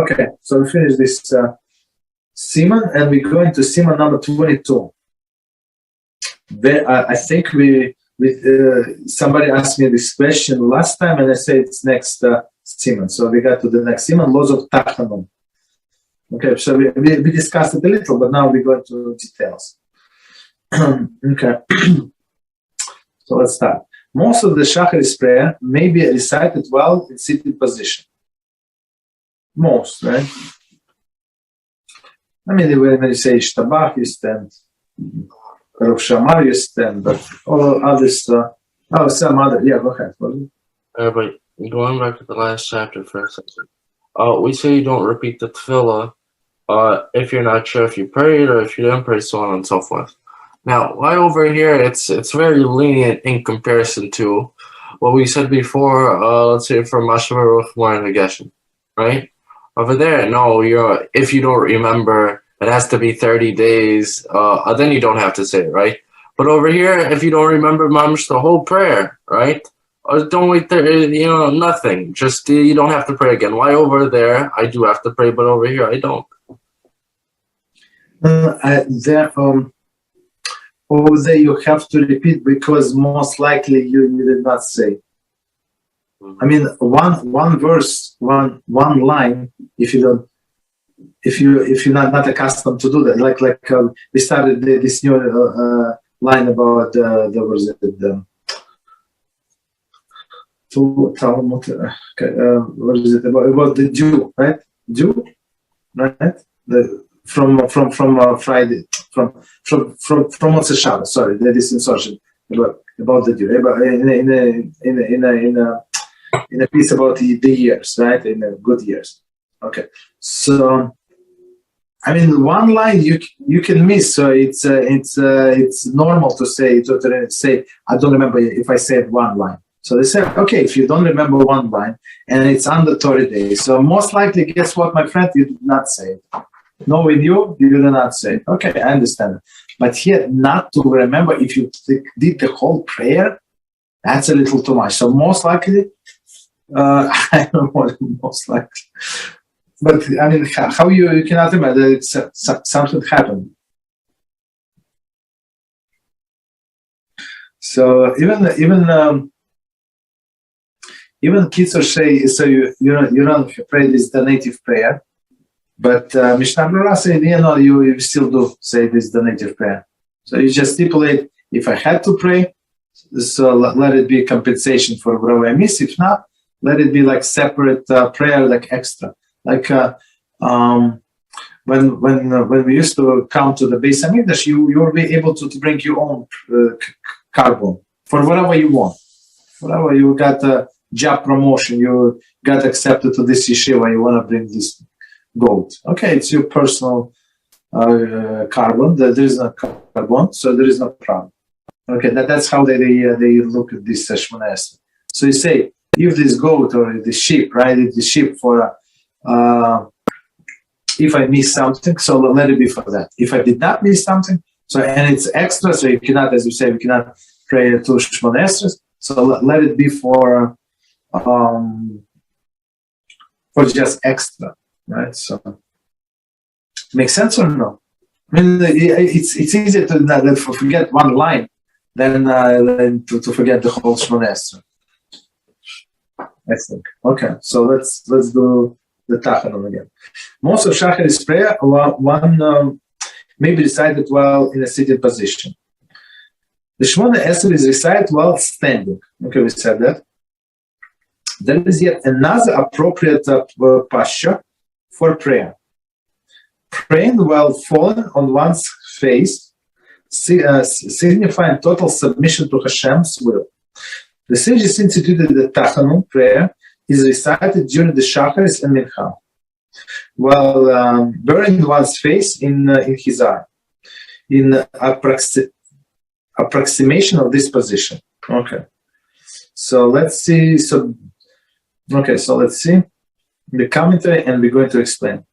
Okay, so we finish this Siman, and we go into Siman number 22. I think somebody asked me this question last time, and I said it's next Siman. So we got to the next Siman, laws of Tachanun. Okay, so we discussed it a little, but now we go into details. Okay, so let's start. Most of the Shacharis prayer may be recited well in sitting position. Most, right? I mean, when you say Shtabach, you stand. Aruch Shamar, you stand. But all others, some other, yeah, go ahead. But going back to the last chapter for a second, we say you don't repeat the tefillah if you're not sure if you prayed or if you didn't pray, so on and so forth. Now, right over here, it's very lenient in comparison to what we said before. Let's say for Mashma Ruchman Geshem, right? Over there, no, if you don't remember, it has to be 30 days. Then you don't have to say it, right? But over here, if you don't remember mamish the whole prayer, right? Don't wait there, nothing. Just you don't have to pray again. Why over there I do have to pray, but over here I don't? Over there you have to repeat because most likely you did not say. I mean, one verse, one line. If you're not accustomed to do that, like we started this new line about what is it about the Jew, right? Jew, right? From Friday, from Motzei Shabbos. Sorry, this insertion about the Jew, in a piece about the years, right? In the good years. Okay, so I mean, one line you can miss. So it's normal to say I don't remember if I said one line. So they said, okay, if you don't remember one line and it's under 30 days, so most likely, guess what, my friend, you did not say it. Knowing you did not say it. Okay, I understand it. But here, not to remember if you did the whole prayer, that's a little too much. So most likely, I don't know what most likely. But I mean, how you cannot remember that something happened. So even Kitzur say, so you don't pray this the native prayer, but Mishnah Berurah say, you still do say this the native prayer. So you just stipulate, if I had to pray, so let it be compensation for whatever I miss. If not, let it be like separate prayer, like extra. Like when we used to come to the base Amidah, you will be able to bring your own carbon for whatever you want. Whatever you got a job promotion, you got accepted to this yeshiva, you want to bring this gold. Okay, it's your personal carbon. There is no carbon, so there is no problem. Okay, that's how they look at this Shemoneh. So you say, if this goat or the sheep, right? If the sheep for if I miss something, so let it be for that. If I did not miss something, so and it's extra, so you cannot, as you say, we cannot pray to Shemoneh. So let it be for just extra, right? So makes sense or no? I mean, it's easier to forget one line than to forget the whole Shemoneh. I think. Okay, so let's do the Tachanun again. Most of Shacharis prayer, one may be recited while in a seated position. The Shemoneh Esrei is recited while standing. Okay, we said that. There is yet another appropriate posture for prayer. Praying while falling on one's face, signifying total submission to Hashem's will. The sages instituted the Tachanun prayer is recited during the Shacharis and Mincha, while burying one's face in his eye, in approximation of this position. Okay, so let's see. So let's see the commentary, and we're going to explain.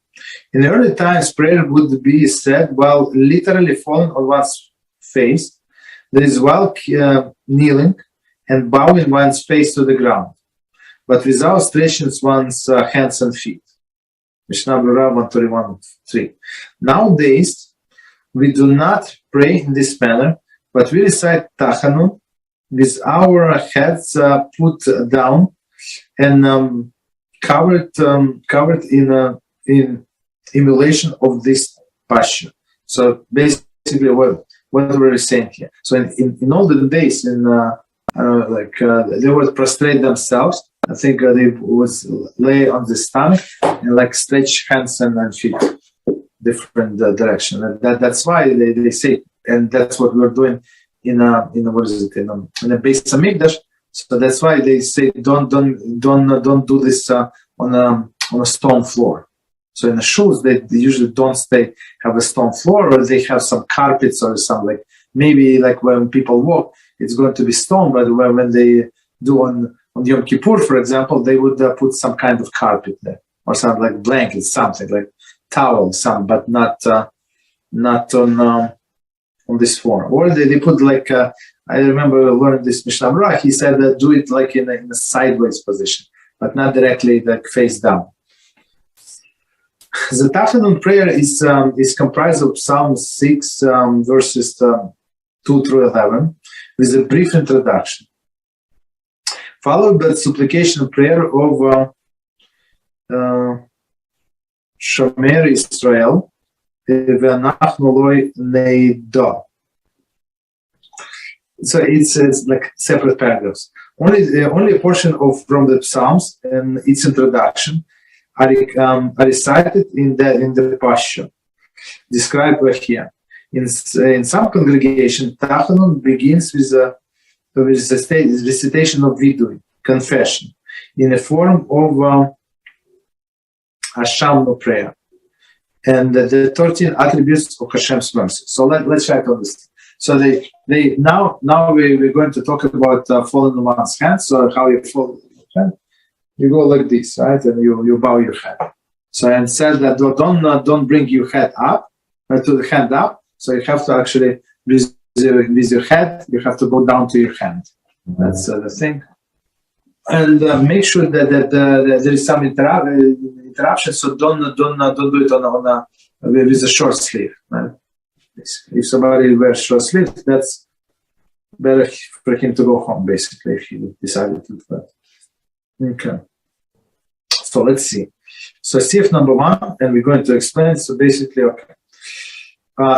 In the early times, prayer would be said while literally falling on one's face, that is, while kneeling and bowing one's face to the ground, but without stretching one's hands and feet. Mishnah Berurah 131:3. Nowadays, we do not pray in this manner, but we recite Tachanun with our heads put down and covered in emulation of this posture. So basically, what we're saying here. So in olden days, they would prostrate themselves. I think they would lay on the stomach and like stretch hands and feet different direction. And that's why they say, and that's what we're doing in a base Amidah. So that's why they say don't do this on a stone floor. So in the shoes, they usually don't have a stone floor, or they have some carpets or some maybe when people walk, it's going to be stone. But when they do on Yom Kippur, for example, they would put some kind of carpet there, or something like blankets, something like towel, but not on this form. Or they put I remember learning this Mishnah Aruch. He said do it in a sideways position, but not directly face down. The Tachanun prayer is comprised of Psalm 6 verses 2 through 11 with a brief introduction, followed by the supplication prayer of Shomer Israel v'anachnu lo neidah. So it's like separate paragraphs. Only a portion from the Psalms and its introduction are recited in the posture described here. In some congregation, Tachanun begins with the recitation of vidui, confession, in the form of HaShem prayer, and the 13 attributes of Hashem's mercy. So let's try to understand. So now we're going to talk about falling on one's hands. So how you fall on your hand? You go like this, right? And you bow your head. So and said that don't bring your head up, to the hand up. So you have to actually with your head, you have to go down to your hand. That's the thing. And make sure that there is some interruption. So don't do it with a short sleeve. Right? If somebody wears short sleeve, that's better for him to go home. Basically, if he decided to do that. Okay. So let's see. So CF number 1, and we're going to explain. So basically, okay.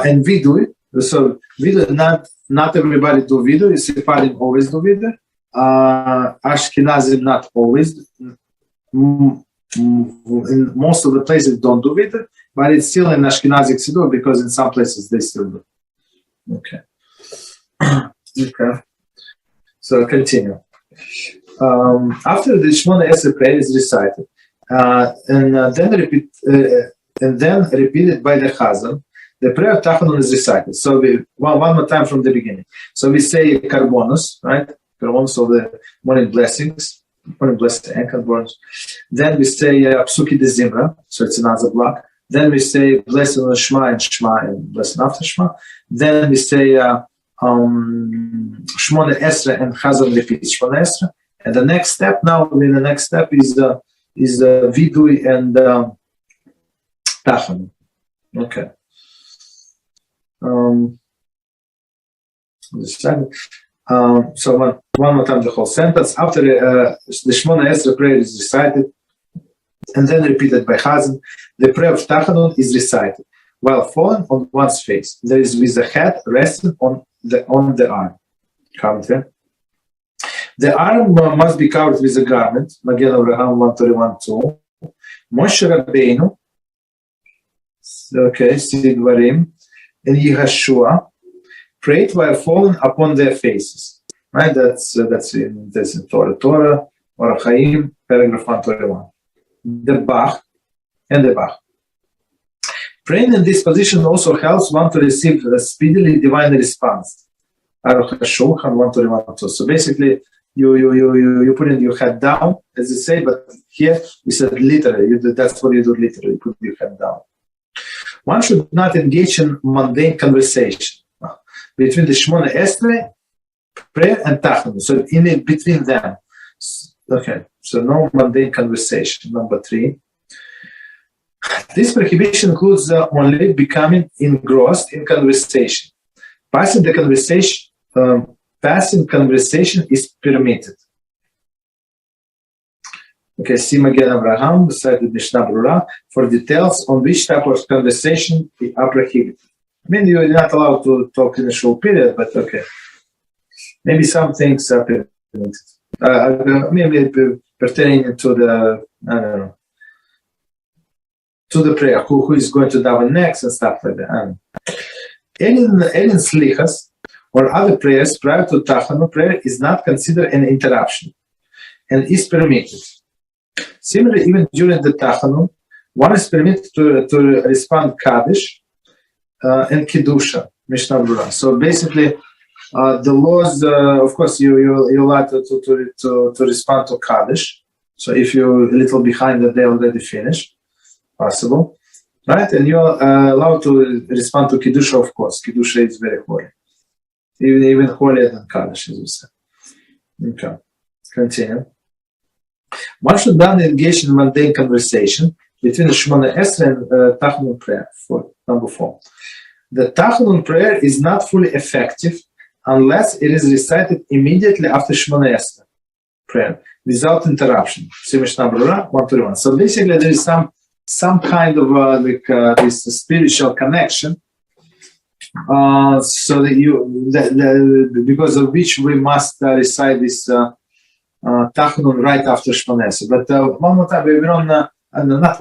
And we do it. So we do not everybody do vidui. Sephardim always do vidui. Ashkenazim not always. In most of the places don't do vidui, but it's still in Ashkenazic Siddur because in some places they still do. Okay. Okay. So continue. After the Shemoneh prayer is recited, and then repeated by the Chazan, the prayer of Tachanun is recited. So one more time from the beginning. So we say Karbonus, right? Karbonus of the morning blessings, morning blessing and Karbonus. Then we say Psuki de Zimra, so it's another block. Then we say blessing on Shema and blessing after Shema. Then we say Shemoneh Esrei and Chazan repeats Shemoneh Esrei. And the next step is vidui and Tachanun. Okay. So one more time the whole sentence. After the Shemoneh Esrei prayer is recited and then repeated by Chazan, the prayer of Tachanun is recited while falling on one's face. There is with the head resting on the arm. Commentary. The arm must be covered with a garment. Magen Avraham 131:2. Moshe Rabbeinu, okay, Sidvarim, and Yeshua prayed while falling upon their faces. Right? That's in Torah, Orach Chaim, paragraph 121. The Bach. Praying in this position also helps one to receive a speedily divine response. Aruch Shulchan 121:2. So basically, you put in your head down, as you say, but here we said literally. That's what you do literally. You put your head down. One should not engage in mundane conversation between the Shemoneh Esrei prayer and Tachanun. So in between them. Okay, so no mundane conversation. Number 3. This prohibition includes only becoming engrossed in conversation. Passing conversation is permitted. Okay, Siman again Abraham, cited Mishnah Berurah, for details on which type of conversation are prohibited. I mean, you're not allowed to talk in a short period, but okay. Maybe some things are permitted. Maybe pertaining to the, I don't know, to the prayer, who is going to daven next and stuff like that. Any slichas or other prayers prior to Tachanun prayer is not considered an interruption and is permitted. Similarly, even during the Tachanun, one is permitted to respond Kaddish and Kiddusha, Mishnah Berurah. So basically, the laws, of course, you're allowed to respond to Kaddish. So if you're a little behind that they already finished, possible, right? And you're allowed to respond to Kiddusha, of course. Kiddusha is very holy, even holier than Kaddish, as we said. Okay, continue. One should not engage in mundane conversation between the Shemoneh Esrei and Tachanun prayer. Number 4. The Tachanun prayer is not fully effective unless it is recited immediately after Shemoneh Esrei prayer without interruption. See Mishnah Berurah 131. So basically, there is some kind of this spiritual connection, so that because of which we must recite this Tachanun right after Shemoneh Esrei. But one more time, we don't, not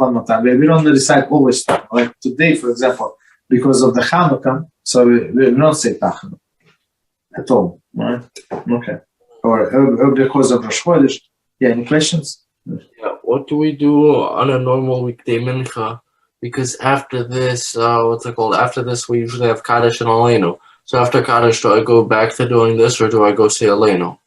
one more time, we don't recite always Tachanun. Like today, for example, because of the Hanukkah, so we don't say Tachanun at all, right? Okay. Or because of Rosh Chodesh. Yeah, any questions? Yeah, what do we do on a normal weekday mincha? Because after this, what's it called? After this, we usually have Kaddish and Aleinu. So after Kaddish, do I go back to doing this, or do I go say Aleinu?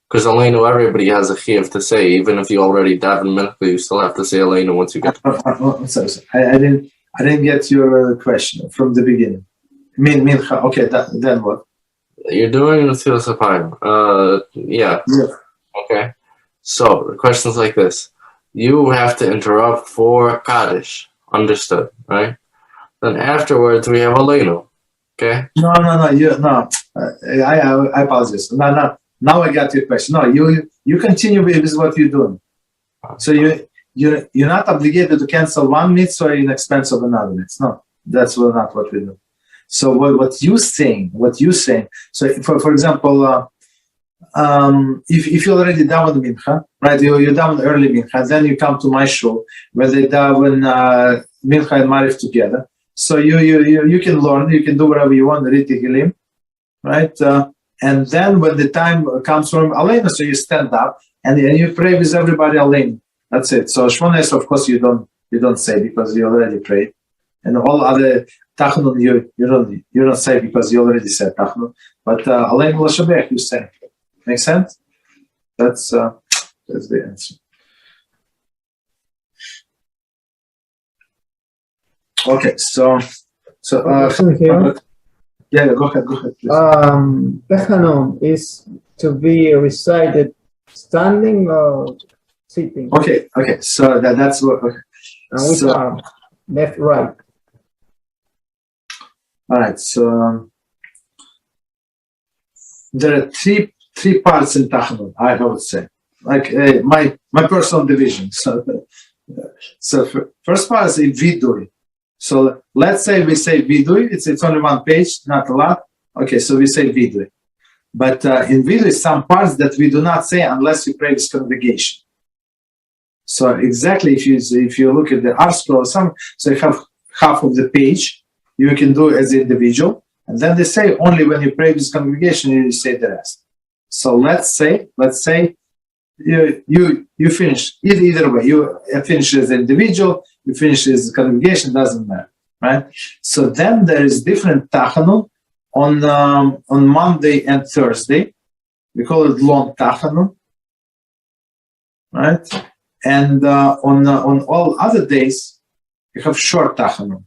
Because Aleinu, everybody has a chiyuv to say. Even if you already daven mincha, you still have to say Aleinu once you get to sorry. I didn't get your question from the beginning. Mincha, okay, then what? You're doing the Tfilas HaPayim. Yeah. Okay. So the question's like this: you have to interrupt for Kaddish. Understood, right? Then afterwards we have Aleinu. Okay. No. I apologize. No. Now I got your question. No, you continue with what you're doing. So you're not obligated to cancel one mitzvah in expense of another mitzvah. No, that's not what we do. So what you're saying. So for example, if you already daven mincha, right? You daven early mincha, then you come to my shul where they daven mincha and marif together. So you can learn, you can do whatever you want, read Tehillim, right? And then when the time comes from Aleinu, so you stand up and you pray with everybody Aleinu. That's it. So Shemoneh Esrei, of course, you don't say because you already prayed, and all other Tachanun you don't say because you already said Tachanun. But Aleinu L'Shabech you say. Make sense? That's the answer. Okay, so yeah, go ahead, please. Tachanun is to be recited standing or sitting? Okay. So that's what. Okay. And which arm? Left, right. All right. So there are three parts in Tachanun, I would say, like my personal division. So first part is a vidui. So let's say we say vidui. It's only one page, not a lot. Okay, so we say vidui. But in vidui, some parts that we do not say unless we pray with congregation. So exactly, if you look at the article, so you have half of the page, you can do as an individual, and then they say only when you pray with congregation you say the rest. So let's say you finish either way. You finish as an individual, you finish as a congregation, doesn't matter, right? So then there is different Tachanun on Monday and Thursday. We call it long Tachanun, right? And on all other days you have short Tachanun,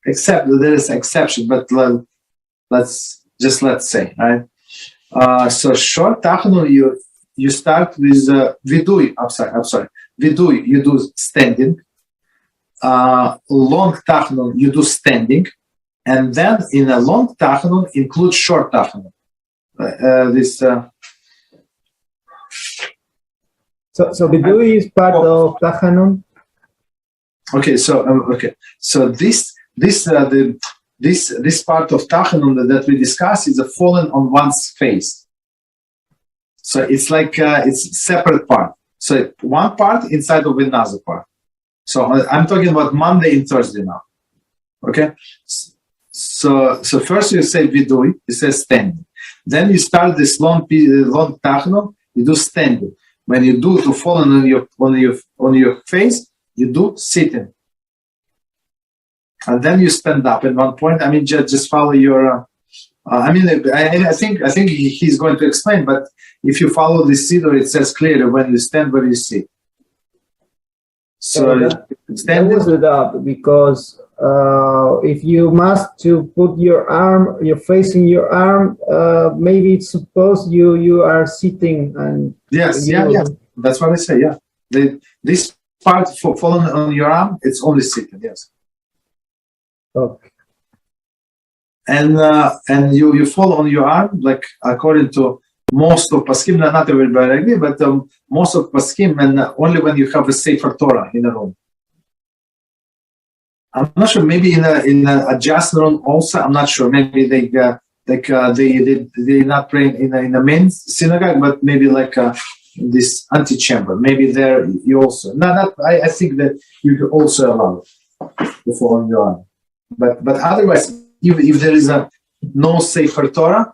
except there is an exception. But let's say, right? So short Tachanun, you start with vidui. I'm sorry. Vidui, you do standing. long Tachanun, you do standing, and then in a long Tachanun include short Tachanun. So Bidui is part of Tachanun. Okay, so this part of Tachanun that we discuss is a fallen on one's face. So it's like it's a separate part. So one part inside of another part. So I'm talking about Monday and Thursday now. Okay. So first you say vidui, you say standing. Then you start this long Tachanun, you do standing. When you do to fall on your face, you do sitting. And then you stand up at one point. I mean, just follow your. I think he's going to explain. But if you follow the siddur, it says clearly when you stand, where you sit. So that was it up because if you must to put your face in your arm, maybe it's supposed you are sitting and. Yes, that's what I say. Yeah, this part for falling on your arm, it's only sitting. Yes. Okay. And you fall on your arm, like according to most of Paskim, not everybody agree, but most of Paskim, and only when you have a Sefer Torah in a room. I'm not sure. Maybe in a adjacent room also. I'm not sure. Maybe they not praying in the main synagogue, but maybe like this antechamber. Maybe there you also. I think that you could also allow to fall on your arm. But otherwise, if there is no Sefer Torah,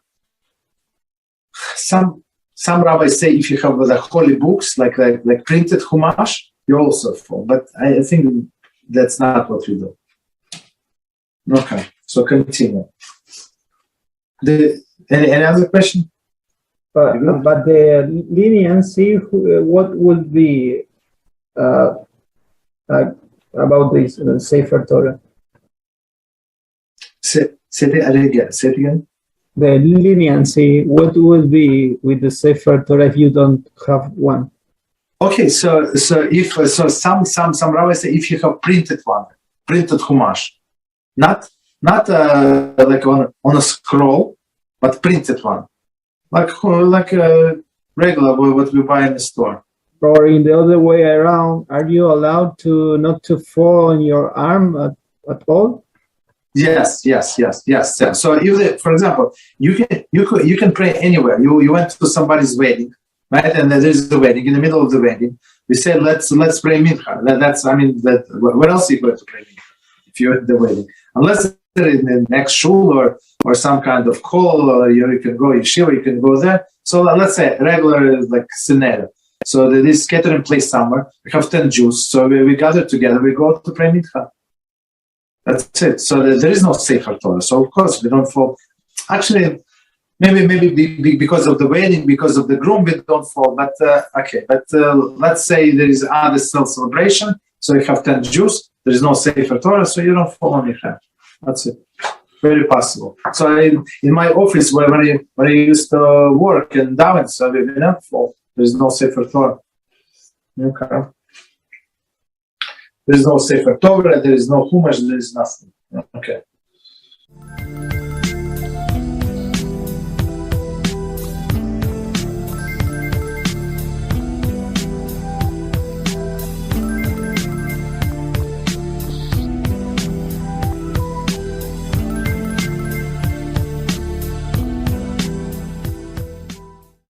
some rabbis say if you have the holy books like printed Chumash, you also fall. But I think that's not what we do. Okay, so continue. Any other question? But the leniency, what would be about this Sefer Torah? Say it again. The leniency, what will be with the Sefer Torah if you don't have one? Okay, so if some rabbis say if you have printed Chumash, not like on a scroll, but printed one, like a regular what we buy in the store. Or in the other way around, are you allowed to not to fall on your arm at all? Yes. So if, for example, you can pray anywhere. You went to somebody's wedding, right? And there is the wedding. In the middle of the wedding, we say let's pray mincha. Where else are you going to pray mincha if you're at the wedding? Unless they're in the next shul or some kind of call, or you can go yeshiva, you can go there. So let's say regular like scenario. So this catering place somewhere. We have 10 Jews, so we gather together. We go to pray mincha. That's it. So there is no Sefer Torah. So of course we don't fall. Actually, maybe because of the wedding, because of the groom, we don't fall. But okay. But let's say there is other celebration. So you have 10 Jews. There is no Sefer Torah, so you don't fall on your hand. That's it. Very possible. So in my office, when I used to work and daven, so we don't fall. There is no Sefer Torah. Okay. There is no Sefer Torah, there is no Chumash, there is nothing. Okay.